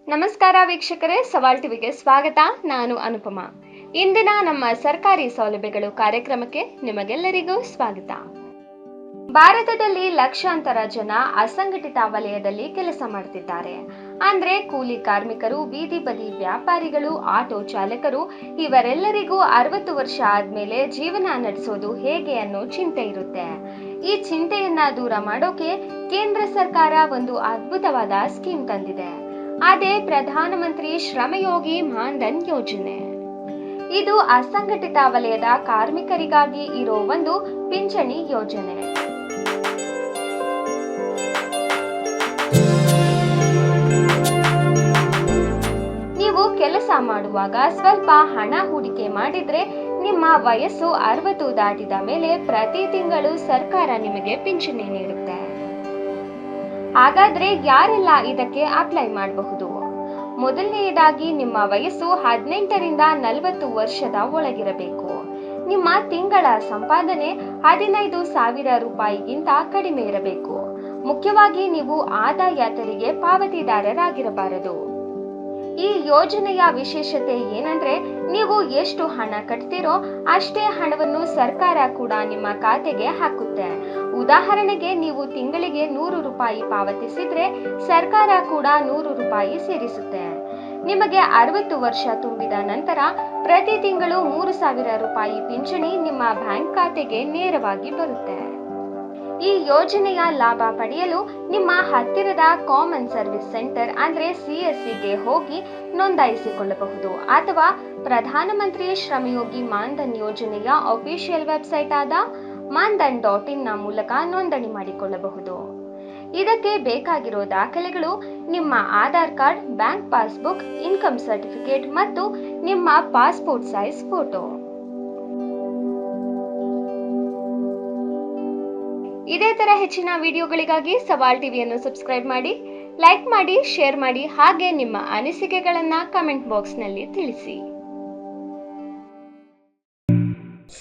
ನಮಸ್ಕಾರ ವೀಕ್ಷಕರೇ, ಸವಾಲ್ ಟಿವಿಗೆ ಸ್ವಾಗತ. ನಾನು ಅನುಪಮಾ. ಇಂದಿನ ನಮ್ಮ ಸರ್ಕಾರಿ ಸೌಲಭ್ಯಗಳು ಕಾರ್ಯಕ್ರಮಕ್ಕೆ ನಿಮಗೆಲ್ಲರಿಗೂ ಸ್ವಾಗತ. ಭಾರತದಲ್ಲಿ ಲಕ್ಷಾಂತರ ಜನ ಅಸಂಘಟಿತ ವಲಯದಲ್ಲಿ ಕೆಲಸ ಮಾಡುತ್ತಿದ್ದಾರೆ. ಅಂದ್ರೆ ಕೂಲಿ ಕಾರ್ಮಿಕರು, ಬೀದಿ ಬದಿ ವ್ಯಾಪಾರಿಗಳು, ಆಟೋ ಚಾಲಕರು ಇವರೆಲ್ಲರಿಗೂ 60 ವರ್ಷ ಆದ್ಮೇಲೆ ಜೀವನ ನಡೆಸೋದು ಹೇಗೆ ಅನ್ನೋ ಚಿಂತೆ ಇರುತ್ತೆ. ಈ ಚಿಂತೆಯನ್ನ ದೂರ ಮಾಡೋಕೆ ಕೇಂದ್ರ ಸರ್ಕಾರ ಒಂದು ಅದ್ಭುತವಾದ ಸ್ಕೀಮ್ ತಂದಿದೆ. ಅದೇ ಪ್ರಧಾನಮಂತ್ರಿ ಶ್ರಮಯೋಗಿ ಮಾನ್ಧನ್ ಯೋಜನೆ. ಇದು ಅಸಂಘಟಿತ ವಲಯದ ಕಾರ್ಮಿಕರಿಗಾಗಿ ಇರೋ ಒಂದು ಪಿಂಚಣಿ ಯೋಜನೆ. ನೀವು ಕೆಲಸ ಮಾಡುವಾಗ ಸ್ವಲ್ಪ ಹಣ ಹೂಡಿಕೆ ಮಾಡಿದ್ರೆ ನಿಮ್ಮ ವಯಸ್ಸು 60 ದಾಟಿದ ಮೇಲೆ ಪ್ರತಿ ತಿಂಗಳು ಸರ್ಕಾರ ನಿಮಗೆ ಪಿಂಚಣಿ ನೀಡುತ್ತೆ. ಹಾಗಾದ್ರೆ ಯಾರೆಲ್ಲ ಇದಕ್ಕೆ ಅಪ್ಲೈ ಮಾಡಬಹುದು? ಮೊದಲನೆಯದಾಗಿ ನಿಮ್ಮ ವಯಸ್ಸು 18ರಿಂದ 40 ವರ್ಷದ ಒಳಗಿರಬೇಕು. ನಿಮ್ಮ ತಿಂಗಳ ಸಂಪಾದನೆ 15,000 ರೂಪಾಯಿಗಿಂತ ಕಡಿಮೆ ಇರಬೇಕು. ಮುಖ್ಯವಾಗಿ ನೀವು ಆದಾಯ ತೆರಿಗೆ ಪಾವತಿದಾರರಾಗಿರಬಾರದು. ಈ ಯೋಜನೆಯ ವಿಶೇಷತೆ ಏನಂದ್ರೆ, ನೀವು ಎಷ್ಟು ಹಣ ಕಟ್ತೀರೋ ಅಷ್ಟೇ ಹಣವನ್ನು ಸರ್ಕಾರ ಕೂಡ ನಿಮ್ಮ ಖಾತೆಗೆ ಹಾಕುತ್ತೆ. ಉದಾಹರಣೆಗೆ, ನೀವು ತಿಂಗಳಿಗೆ 100 ರೂಪಾಯಿ ಪಾವತಿಸಿದ್ರೆ ಸರ್ಕಾರ ಕೂಡ 100 ರೂಪಾಯಿ ಸೇರಿಸುತ್ತೆ. ನಿಮಗೆ 60 ವರ್ಷ ತುಂಬಿದ ನಂತರ ಪ್ರತಿ ತಿಂಗಳು 3,000 ರೂಪಾಯಿ ಪಿಂಚಣಿ ನಿಮ್ಮ ಬ್ಯಾಂಕ್ ಖಾತೆಗೆ ನೇರವಾಗಿ ಬರುತ್ತೆ. ಈ ಯೋಜನೆಯ ಲಾಭ ಪಡೆಯಲು ನಿಮ್ಮ ಹತ್ತಿರದ ಕಾಮನ್ ಸರ್ವಿಸ್ ಸೆಂಟರ್ ಅಂದ್ರೆ CSCಗೆ ಹೋಗಿ ನೋಂದಾಯಿಸಿಕೊಳ್ಳಬಹುದು, ಅಥವಾ ಪ್ರಧಾನಮಂತ್ರಿ ಶ್ರಮಯೋಗಿ ಮಾನ್ಧನ್ ಯೋಜನೆಯ ಅಫಿಷಿಯಲ್ ವೆಬ್ಸೈಟ್ ಆದ mandan.in ನ ಮೂಲಕ ನೋಂದಣಿ ಮಾಡಿಕೊಳ್ಳಬಹುದು. ಇದಕ್ಕೆ ಬೇಕಾಗಿರೋ ದಾಖಲೆಗಳು ನಿಮ್ಮ Aadhaar card, bank passbook, income certificate ಮತ್ತು ನಿಮ್ಮ ಪಾಸ್ಪೋರ್ಟ್ ಸೈಜ್ ಫೋಟೋ. ಇದೇ ತರ ಹೆಚ್ಚಿನ ವಿಡಿಯೋಗಳಿಗಾಗಿ ಸವಾಲ್ ಟಿವಿಯನ್ನು ಸಬ್ಸ್ಕ್ರೈಬ್ ಮಾಡಿ, ಲೈಕ್ ಮಾಡಿ, ಶೇರ್ ಮಾಡಿ, ಹಾಗೆ ನಿಮ್ಮ ಅನಿಸಿಕೆಗಳನ್ನ ಕಮೆಂಟ್ ಬಾಕ್ಸ್ ನಲ್ಲಿ ತಿಳಿಸಿ.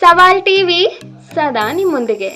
ಸವಾಲ್ ಟಿವಿ ಸದಾ ನಿಮ್ಮೊಂದಿಗೆ.